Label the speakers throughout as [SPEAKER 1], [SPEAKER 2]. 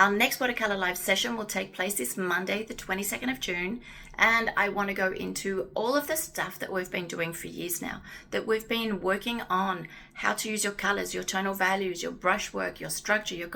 [SPEAKER 1] Our next Watercolor Live session will take place this Monday, the 22nd of June, and I want to go into all of the stuff that we've been doing for years now, that we've been working on, how to use your colors, your tonal values, your brushwork, your structure, your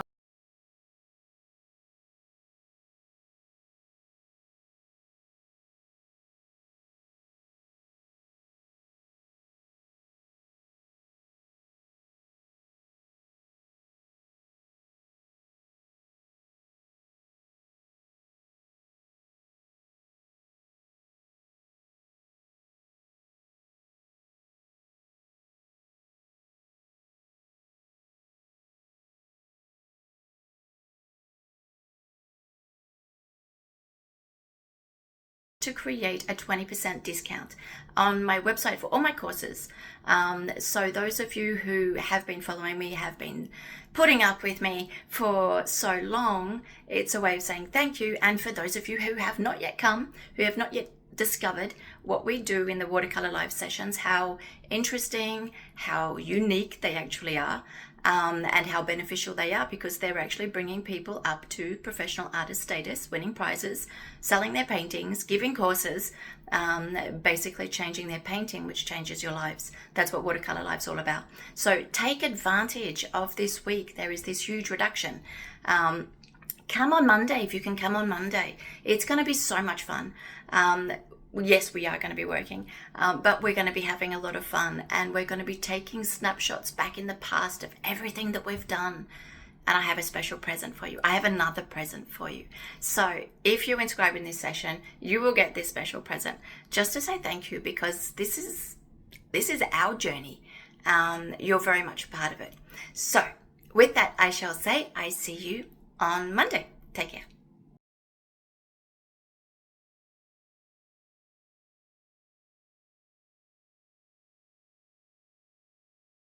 [SPEAKER 1] to create a 20% discount on my website for all my courses. So those of you who have been following me, have been putting up with me for so long, it's a way of saying thank you. And for those of you who have not yet come, who have not yet discovered what we do in the Watercolor Live sessions, how interesting, how unique they actually are, and how beneficial they are, because they're actually bringing people up to professional artist status, winning prizes, selling their paintings, giving courses, basically changing their painting, which changes your lives. That's what Watercolor Live's all about. So take advantage of this week. There is this huge reduction. Come on Monday if you can come on Monday. It's going to be so much fun. Yes, we are going to be working, but we're going to be having a lot of fun, and we're going to be taking snapshots back in the past of everything that we've done. And I have a special present for you. I have another present for you. So if you inscribe in this session, you will get this special present just to say thank you, because this is our journey. You're very much a part of it. So with that, I shall say I see you on Monday. Take care.